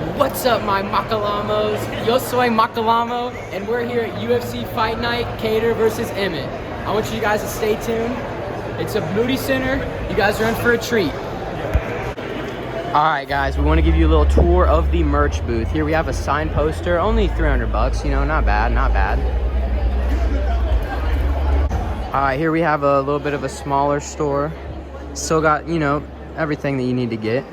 What's up, my Makalamos? Yo soy Makalamo, and we're here at UFC Fight Night, Cater versus Emmett. I want you guys to stay tuned. It's a Moody Center. You guys are in for a treat. All right, guys, we want to give you a little tour of the merch booth. Here we have a signed poster, only 300 bucks, you know, not bad, not bad. All right, here we have a little bit of a smaller store. Still got, you know, everything that you need to get.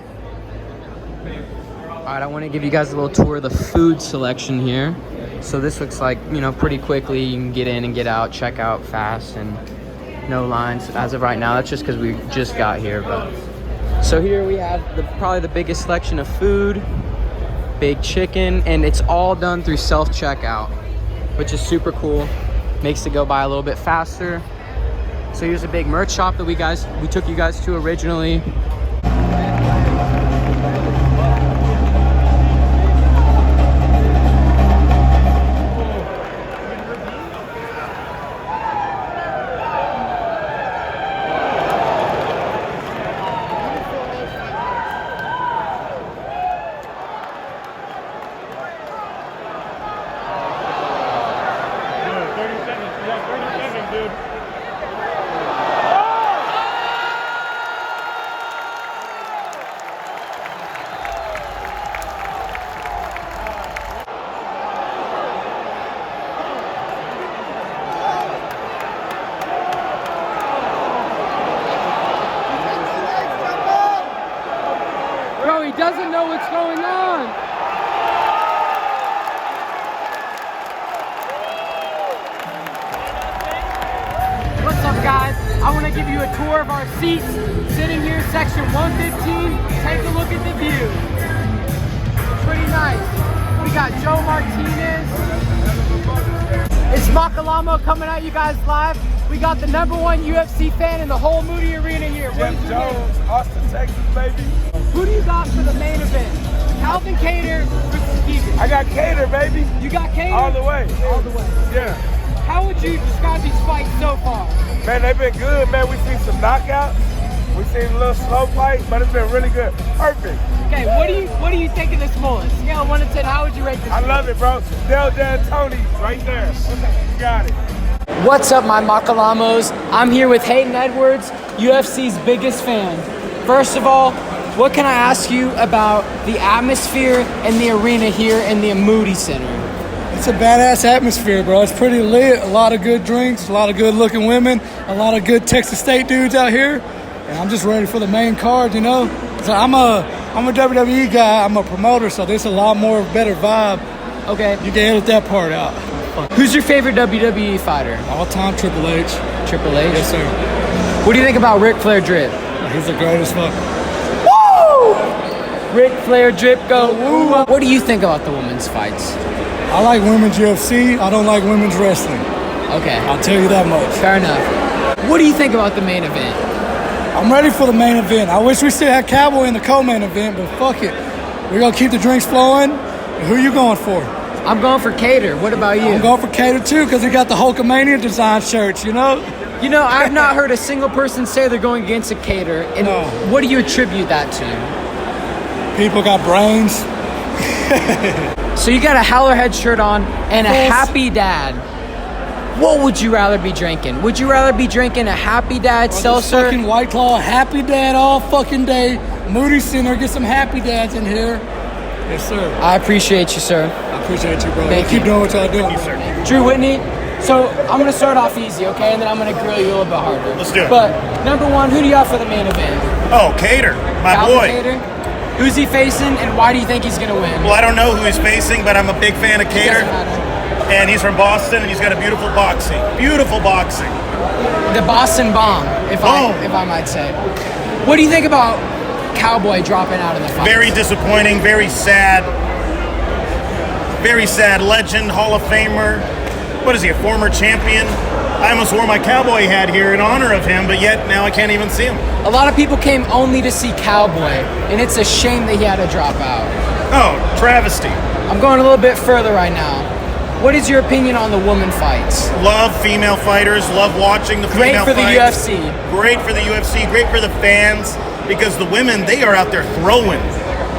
All right, I want to give you guys a little tour of the food selection here. So this looks like, you know, pretty quickly you can get in and get out, check out fast, and no lines as of right now. That's just because we just got here. But so here we have probably the biggest selection of food, big chicken, and it's all done through self-checkout, which is super cool. Makes it go by a little bit faster. So here's a big merch shop that we took you guys to originally. He doesn't know what's going on. What's up, guys? I want to give you a tour of our seats. Sitting here, section 115. Take a look at the view. Pretty nice. We got Joe Martinez. It's Makalamo coming at you guys live. We got the #1 UFC fan in the whole Moody Arena here. Jim Jones, Austin, Texas, baby. Who do you got for the main event? Calvin Cater versus Keegan. I got Cater, baby. You got Cater? All the way. All the way. Yeah. How would you describe these fights so far? Man, they've been good, man. We've seen some knockouts. We've seen a little slow fight, but it's been really good. Perfect. Okay, what do you think of this mullet? Scale of 1 to 10, how would you rate this? I love it, bro. Del Tony right there. Okay. You got it. What's up, my Makalamos? I'm here with Hayden Edwards, UFC's biggest fan. First of all, what can I ask you about the atmosphere and the arena here in the Moody Center? It's a badass atmosphere, bro. It's pretty lit. A lot of good drinks, a lot of good looking women, a lot of good Texas State dudes out here. And I'm just ready for the main card, you know? So I'm a WWE guy. I'm a promoter, so there's a lot more better vibe. Okay. You can edit that part out. Who's your favorite WWE fighter? All time Triple H. Triple H? Yes, sir. What do you think about Ric Flair drip? He's the greatest fuck. Woo! Ric Flair drip go woo. What do you think about the women's fights? I like women's UFC. I don't like women's wrestling. Okay. I'll tell you that much. Fair enough. What do you think about the main event? I'm ready for the main event. I wish we still had Cowboy in the co-main event, but fuck it. We're going to keep the drinks flowing. Who you going for? I'm going for Cater. What about you? I'm going for Cater too, because he got the Hulkamania design shirts, you know? You know, I've not heard a single person say they're going against a Cater. And no. What do you attribute that to? People got brains. So you got a Howlerhead shirt on and a Happy Dad. What would you rather be drinking? Would you rather be drinking a Happy Dad seltzer? Fucking White Claw, Happy Dad all fucking day. Moody Center, get some Happy Dads in here. Yes, sir. I appreciate you, sir. I appreciate you, bro. Thank you. Keep doing what y'all doing. Thank you, sir. Drew Whitney. So I'm going to start off easy, okay? And then I'm going to grill you a little bit harder. Let's do it. But #1, who do you have for the main event? Oh, Cater, my Calvin boy. Cater? Who's he facing, and why do you think he's going to win? Well, I don't know who he's facing, but I'm a big fan of Cater. Doesn't matter. And he's from Boston, and he's got a beautiful boxing. Beautiful boxing. The Boston Bomb, if I might say. What do you think about Cowboy dropping out of the fight? Very disappointing, very sad. Very sad. Legend, Hall of Famer. What is he, a former champion? I almost wore my cowboy hat here in honor of him, but yet now I can't even see him. A lot of people came only to see Cowboy, and it's a shame that he had to drop out. Oh, travesty. I'm going a little bit further right now. What is your opinion on the women fights? Love female fighters, love watching the female fights. Great for the UFC. Great for the UFC, great for the fans, because the women, they are out there throwing.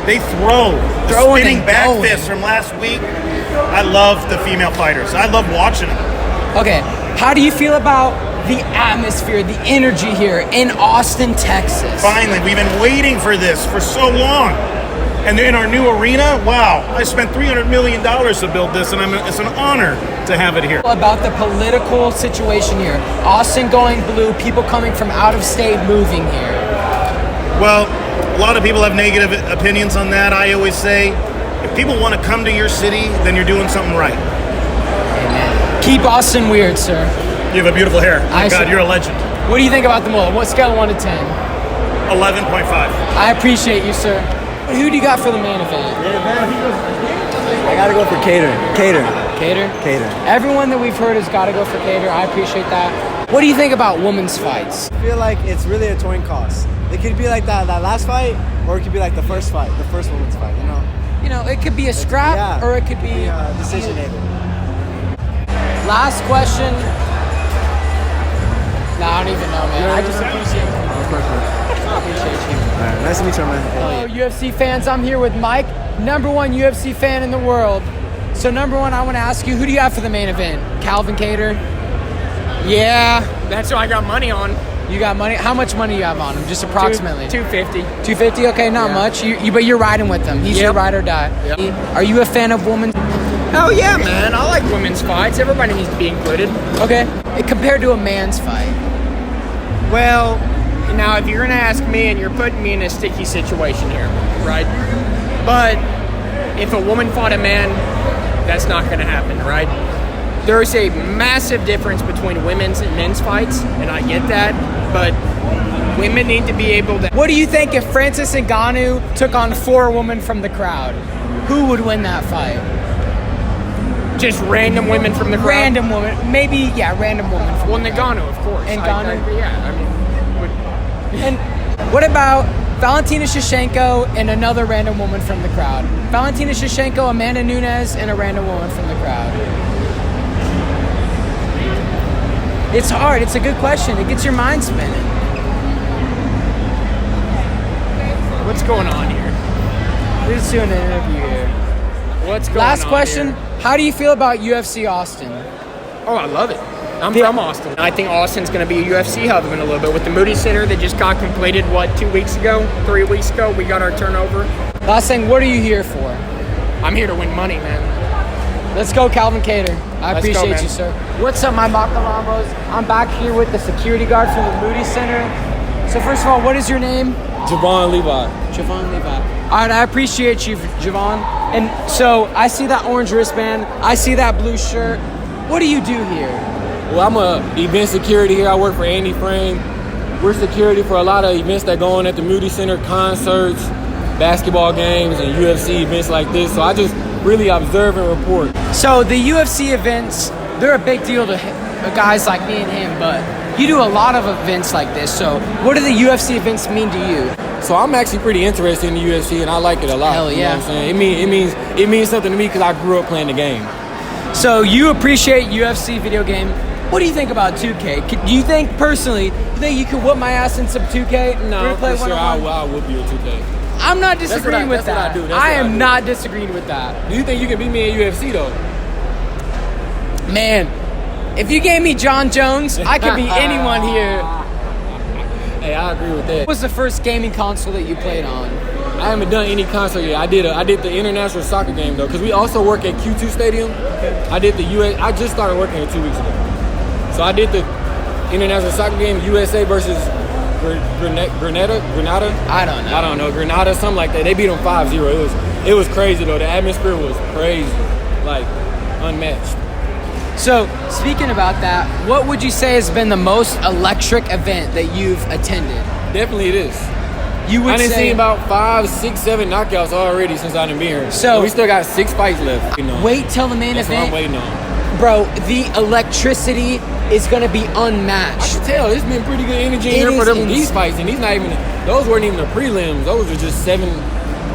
They throw the Throwing spinning and back going. fists from last week. I love the female fighters. I love watching them. Okay, how do you feel about the atmosphere, the energy here in Austin, Texas? Finally, we've been waiting for this for so long. And in our new arena, wow, I spent $300 million to build this, and it's an honor to have it here. About the political situation here, Austin going blue, people coming from out of state moving here. Well, a lot of people have negative opinions on that. I always say, if people want to come to your city, then you're doing something right. Amen. Keep Austin weird, sir. You have a beautiful hair. My I God, see. you're a legend. What do you think about the mullet? What scale of 1 to 10? 11.5. I appreciate you, sir. Who do you got for the main event? I gotta go for Cater. Cater? Cater. Everyone that we've heard has got to go for Cater. I appreciate that. What do you think about women's fights? I feel like it's really a coin toss. It could be like that last fight, or it could be like the first fight, the first women's fight, you know? You know, it could be a scrap, Yeah. or it could be Decision able. Last question. Nah, I don't even know, man. I just appreciate you. I appreciate you. All right, nice to meet you, man. Hello, UFC fans. I'm here with Mike, #1 UFC fan in the world. So, #1, I want to ask you, who do you have for the main event? Calvin Cater? Yeah. That's who I got money on. You got money? How much money you have on him? Just approximately. 250. 250? Okay, not Yeah. much. But you're riding with him. He's your Yep. ride or die. Yep. Are you a fan of women? Hell yeah, man. I like women's fights. Everybody needs to be included. Okay. Compared to a man's fight. Well, now if you're going to ask me and you're putting me in a sticky situation here, right? But if a woman fought a man, that's not going to happen, right? There's a massive difference between women's and men's fights, and I get that, but women need to be able to... What do you think if Francis Ngannou took on 4 women from the crowd? Who would win that fight? Just random women from the crowd? Random woman. Maybe, yeah, random woman. From Well, the crowd. Ngannou, of course. Ngannou? Yeah, I mean... And what about Valentina Shevchenko and another random woman from the crowd? Valentina Shevchenko, Amanda Nunes, and a random woman from the crowd. It's hard. It's a good question. It gets your mind spinning. What's going on here? We're just doing an interview here. What's going Last on question. here? How do you feel about UFC Austin? Oh, I love it. I'm from Austin. I think Austin's going to be a UFC hub in a little bit. With the Moody Center that just got completed, 2 weeks ago? 3 weeks ago, we got our turnover. Last thing, what are you here for? I'm here to win money, man. Let's go, Calvin Cater. I Let's go, appreciate man. you, sir. What's up, my Bakalambos? I'm back here with the security guard from the Moody Center. So first of all, what is your name? Javon Levi. Javon Levi. All right, I appreciate you, Javon. And so I see that orange wristband. I see that blue shirt. What do you do here? Well, I'm a event security here. I work for Andy Frame. We're security for a lot of events that go on at the Moody Center, concerts, basketball games, and UFC events like this. So I just really observe and report. So the UFC events, they're a big deal to guys like me and him, but you do a lot of events like this. So what do the UFC events mean to you? So I'm actually pretty interested in the UFC, and I like it a lot. Hell You know yeah. what I'm saying? It means something to me because I grew up playing the game. So you appreciate UFC video game. What do you think about 2K? Do you think personally, you could whoop my ass in some 2K? No, We're play for sure one-on-one? I'll whoop you at 2K. I'm not disagreeing with that's what that. I do. That's I what I am do. not disagreeing with that. Do you think you can beat me in UFC though? Man, if you gave me John Jones, I could beat anyone here. Hey, I agree with that. What was the first gaming console that you played on? I haven't done any console yet. I did the international soccer game though, because we also work at Q2 Stadium. I did the US. I just started working here 2 weeks ago, so I did the international soccer game, USA versus Grenada. I don't know. I don't know, Grenada, something like that. They beat them 5-0. It was crazy though. The atmosphere was crazy, like unmatched. So, speaking about that, what would you say has been the most electric event that you've attended? Definitely it is. You would I done say seen about 5, 6, 7 knockouts already since I've been here. So- we still got 6 fights left. You know. wait till the main That's what I'm event. waiting on. Bro, the electricity is going to be I unmatched. can tell it's been pretty good energy in It here for is them, insane. these fights, and those weren't even the prelims. Those were just 7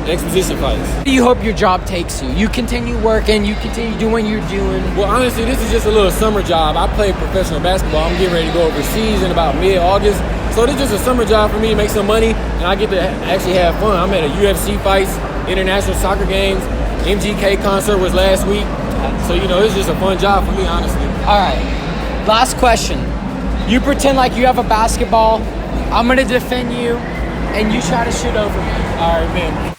exposition fights. What do you hope your job takes you? You continue working, you continue doing what you're doing. Well, honestly, this is just a little summer job. I play professional basketball. I'm getting ready to go overseas in about mid-August. So this is just a summer job for me to make some money, and I get to actually have fun. I'm at a UFC fights international soccer games. MGK concert was last week. So, you know, it's just a fun job for me, honestly. All right. Last question. You pretend like you have a basketball. I'm going to defend you, and you try to shoot over me. All right, man.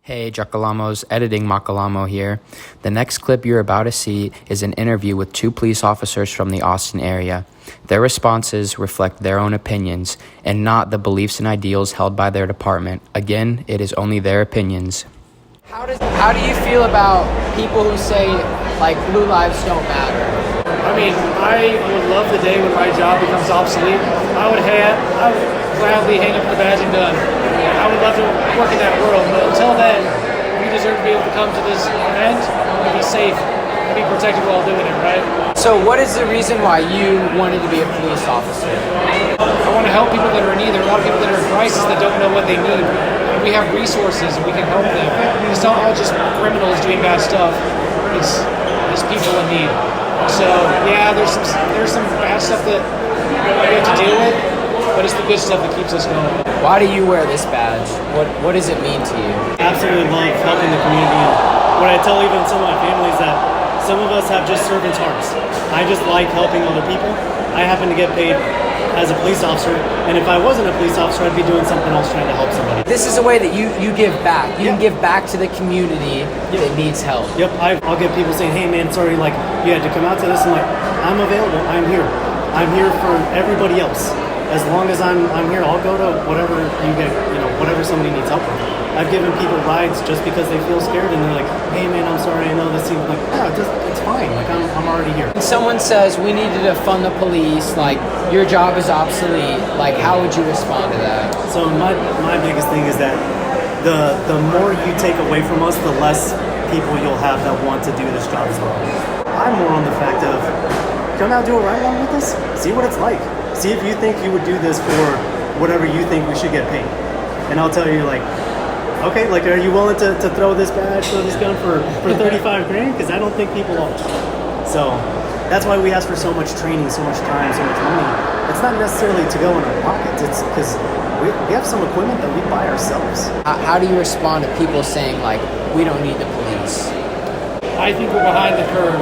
Hey, Jacalamos, editing Macalamo here. The next clip you're about to see is an interview with 2 police officers from the Austin area. Their responses reflect their own opinions and not the beliefs and ideals held by their department. Again, it is only their opinions. How do you feel about people who say, like, blue lives don't matter? I mean, I would love the day when my job becomes obsolete. I would gladly hang up the badge and done. I would love to work in that world, but until then, we deserve to be able to come to this event and be safe and be protected while doing it, right? So what is the reason why you wanted to be a police officer? I want to help people that are in need. There are a lot of people that are in crisis that don't know what they need. And we have resources and we can help them. It's not all just criminals doing bad stuff. It's people in need. So yeah, there's some bad stuff that we have to deal with, but it's the good stuff that keeps us going. Why do you wear this badge? What does it mean to you? Absolutely love helping the community. And what I tell even some of my family is that some of us have just servants' hearts. I just like helping other people. I happen to get paid as a police officer, and if I wasn't a police officer, I'd be doing something else trying to help somebody. This is a way that you give back. You can give back to the community that needs help. Yep, I'll get people saying, hey man, sorry, like, you had to come out to this. I'm like, I'm available, I'm here. I'm here for everybody else. As long as I'm here, I'll go to whatever you get, whatever somebody needs help with. I've given people rides just because they feel scared and they're like, hey man, I'm sorry, I know this seems like, yeah, it's fine, like I'm already here. When someone says we need to defund the police, like your job is obsolete, like how would you respond to that? So my biggest thing is that the more you take away from us, the less people you'll have that want to do this job as well. I'm more on the fact of, come out, do a ride along with us, see what it's like. See if you think you would do this for whatever you think we should get paid. And I'll tell you, like, okay, like, are you willing to throw this badge, throw this gun for 35 grand? Because I don't think people are. So that's why we ask for so much training, so much time, so much money. It's not necessarily to go in our pockets. It's because we have some equipment that we buy ourselves. How do you respond to people saying, like, we don't need the police? I think we're behind the curve.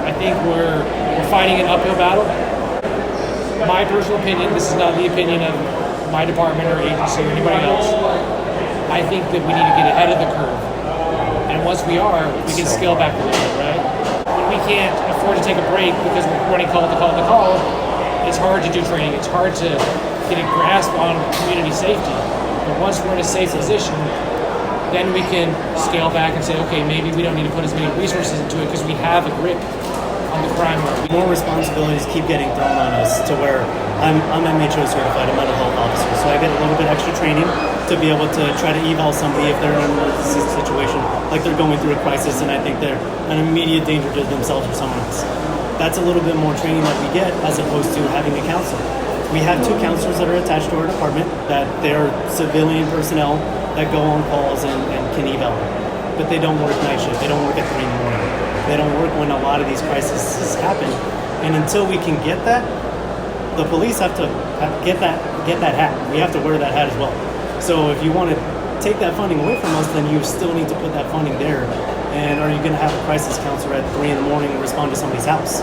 I think we're fighting an uphill battle. My personal opinion, this is not the opinion of my department or agency or anybody else. I think that we need to get ahead of the curve. And once we are, we can scale back a little bit, right? When we can't afford to take a break because we're running call to call, it's hard to do training. It's hard to get a grasp on community safety. But once we're in a safe position, then we can scale back and say, okay, maybe we don't need to put as many resources into it because we have a grip on the crime rate. More responsibilities keep getting thrown on us to where I'm MHO certified, a mental health officer, so I get a little bit extra training to be able to try to eval somebody if they're in an emergency situation, like they're going through a crisis and I think they're an immediate danger to themselves or someone else. That's a little bit more training that we get as opposed to having a counselor. We have 2 counselors that are attached to our department that they're civilian personnel that go on calls and can eval, but they don't work night shift. They don't work at 3 in the morning. They don't work when a lot of these crises happen. And until we can get that, the police have to get that hat. We have to wear that hat as well. So if you want to take that funding away from us, then you still need to put that funding there. And are you going to have a crisis counselor at 3 in the morning respond to somebody's house?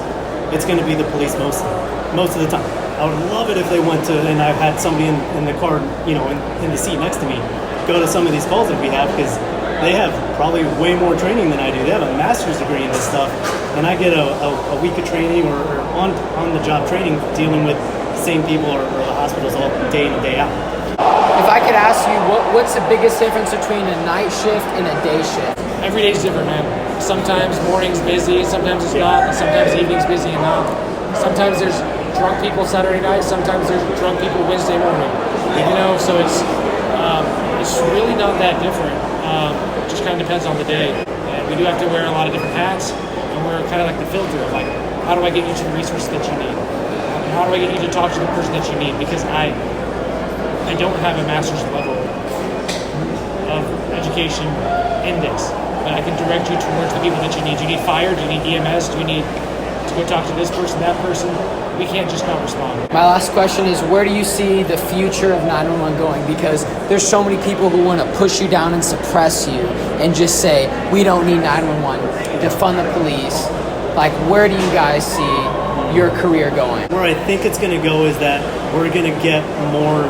It's going to be the police most of the time. I would love it if they went to, and I've had somebody in the car, in the seat next to me, go to some of these calls that we have because they have probably way more training than I do. They have a master's degree in this stuff, and I get a week of training or on-the-job training dealing with the same people or the hospitals all day in and day out. If I could ask you, what's the biggest difference between a night shift and a day shift? Every day's different, man. Sometimes morning's busy, sometimes it's not, and sometimes evening's busy and not. Sometimes there's drunk people Saturday night, sometimes there's drunk people Wednesday morning. So it's really not that different. It just kind of depends on the day. And we do have to wear a lot of different hats, and we're kind of like the filter of like, how do I get you to the resources that you need? How do I get you to talk to the person that you need? Because I don't have a master's level of education index. but I can direct you towards the people that you need. Do you need fire? Do you need EMS? Do you need to go talk to this person, that person? We can't just not respond. My last question is, where do you see the future of 911 going? Because there's so many people who want to push you down and suppress you and just say, we don't need 911, defund the police. Like, where do you guys see your career going? Where I think it's going to go is that we're going to get more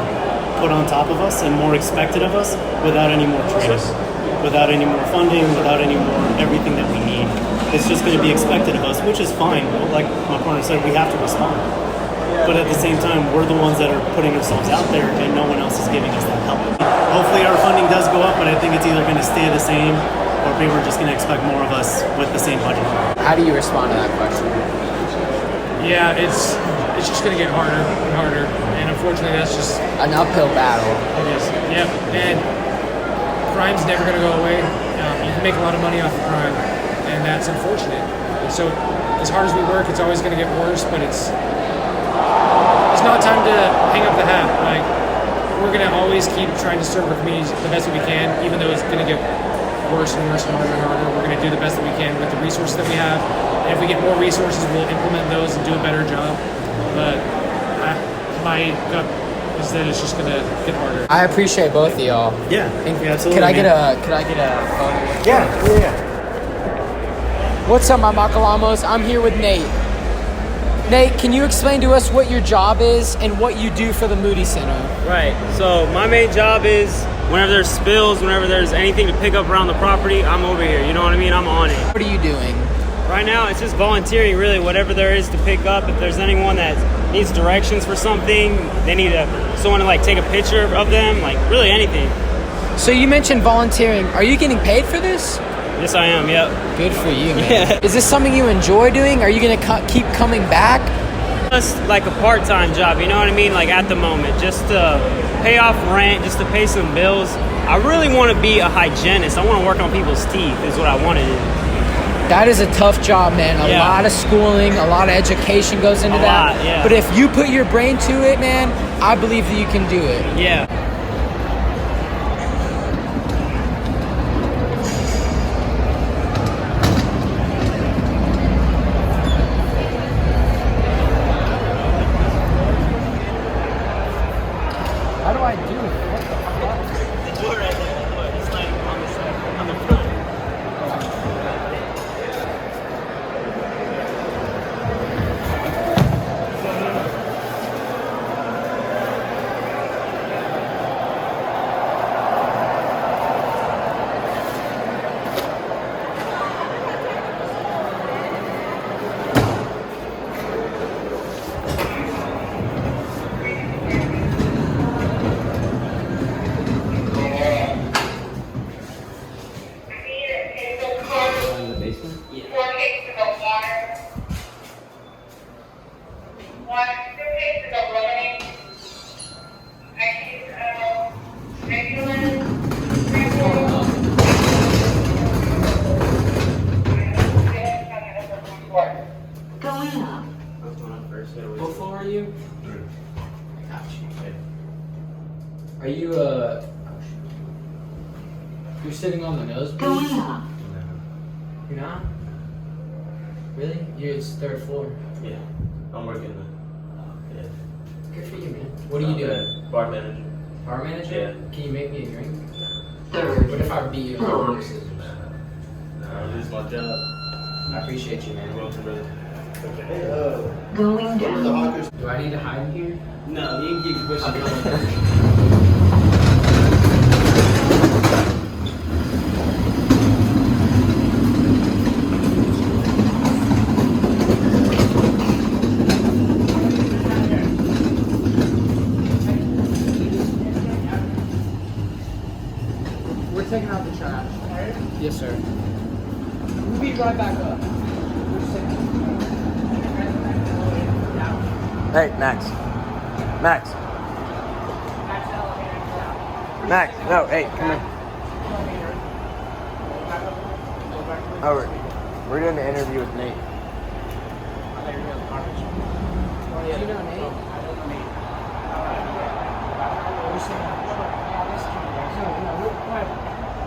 put on top of us and more expected of us without any more training, without any more funding, without any more everything that we need. It's just going to be expected of us, which is fine. Like my partner said, we have to respond. But at the same time, we're the ones that are putting ourselves out there and no one else is giving us that help. Hopefully our funding does go up, but I think it's either going to stay the same or people are just going to expect more of us with the same budget. How do you respond to that question? Yeah, it's just going to get harder and harder. And unfortunately, that's just an uphill battle. It is. Yep. And crime's never going to go away. You can make a lot of money off of crime, and that's unfortunate. And so, as hard as we work, it's always going to get worse. But it's not time to hang up the hat. Like, we're going to always keep trying to serve our communities the best that we can, even though it's going to get worse and worse and harder and harder. We're going to do the best that we can with the resources that we have. And if we get more resources, we'll implement those and do a better job. But my gut is that it's just going to get harder. I appreciate both of y'all. Yeah, absolutely. Could I get a photo? Yeah. What's up, my Makalamos? I'm here with Nate. Nate, can you explain to us what your job is and what you do for the Moody Center? Right. So my main job is whenever there's spills, whenever there's anything to pick up around the property, I'm over here. You know what I mean? I'm on it. What are you doing? Right now, it's just volunteering, really, whatever there is to pick up. If there's anyone that needs directions for something, they need someone to, like, take a picture of them, like, really anything. So you mentioned volunteering. Are you getting paid for this? Yes, I am, yep. Good for you, man. Yeah. Is this something you enjoy doing? Are you going to keep coming back? Just like a part-time job, you know what I mean? Like, at the moment, just to pay off rent, just to pay some bills. I really want to be a hygienist. I want to work on people's teeth is what I want to do. That is a tough job, man. A lot of schooling, a lot of education goes into that. Yeah. But if you put your brain to it, man, I believe that you can do it. Yeah. How do I do it? What the fuck? The door right there. It's like on the side, on the front. What floor are you? I got you. Are you, you're sitting on the nosebleed? No. You're not? Really? It's third floor. Yeah. I'm working the. Yeah. Good for you, man. What are you doing? Bar manager. Bar manager? Yeah. Can you make me a drink? Third. What if I beat you with scissors? No, this is my job. I appreciate you, man. You're welcome, brother. Going down. Do I need to hide in here? No, you can keep pushing. We're taking out the trash. Yes, sir. We'll be right back up. Hey, Max. Max. Max, no, hey, come here. Oh, we're doing the interview with Nate. Do you know Nate?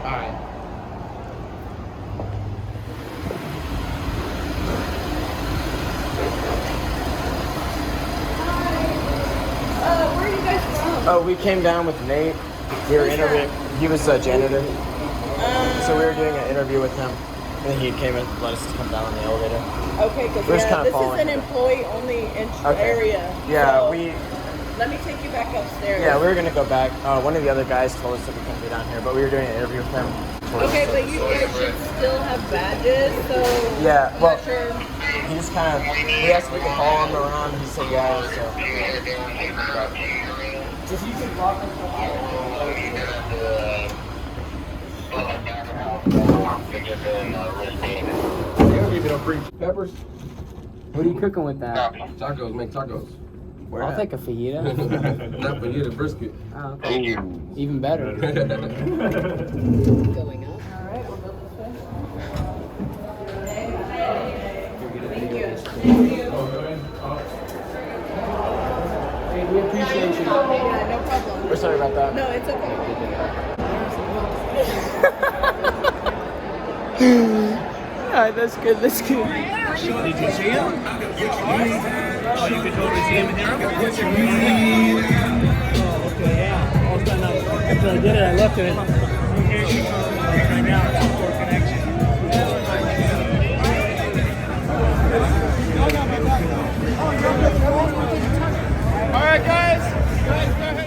Alright. Oh, we came down with Nate. We were interviewing. He was a janitor. So we were doing an interview with him. And he came and let us come down on the elevator. Okay, because this is an employee-only area. Yeah, so we... Let me take you back upstairs. Yeah, we were going to go back. One of the other guys told us that we couldn't be down here, but we were doing an interview with him. Okay, but you guys should still have badges, so... Yeah, I'm well, not sure. he just kind of... We asked if we could follow him around. He said yeah, so... If you can walk us Peppers? What are you cooking with that? Tacos, make tacos. I'll take a fajita. Not fajita, brisket. Oh, okay. Even better. Going up. All right, we'll go this way. Thank you. Hey, we appreciate you. Yeah, no problem. We're sorry about that. No, it's okay. Alright, that's good, that's good. Did you see him? Oh, you could totally see him in there? Oh, okay, yeah. All of a sudden, after I did it, I looked at it. Right now, it's a poor connection. All right, guys. Guys, go ahead.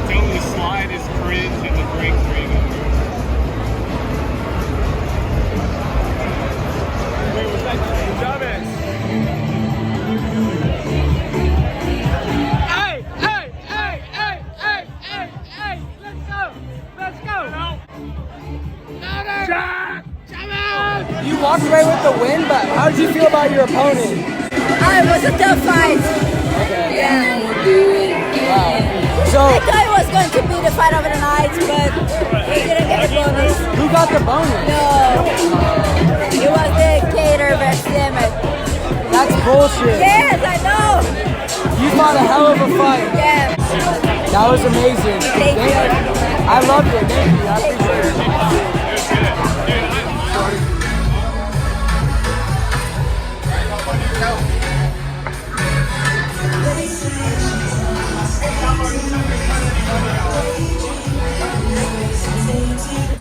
Don't the slide is cringe and the drinks ring over. Wait, was that dumbass? Hey, hey, hey, hey, hey, hey, hey, let's go, let's go. You walked away with the win, but how did you feel about your opponent? It was a tough fight. Okay. Yeah. Wow. So, I thought it was going to be the fight of the night, but we didn't get the bonus. who got the bonus? No. It was the Cater versus Emmett. That's bullshit. Yes, I know. You fought a hell of a fight. Yeah. That was amazing. Thank you. I loved it. Thank you. I appreciate it.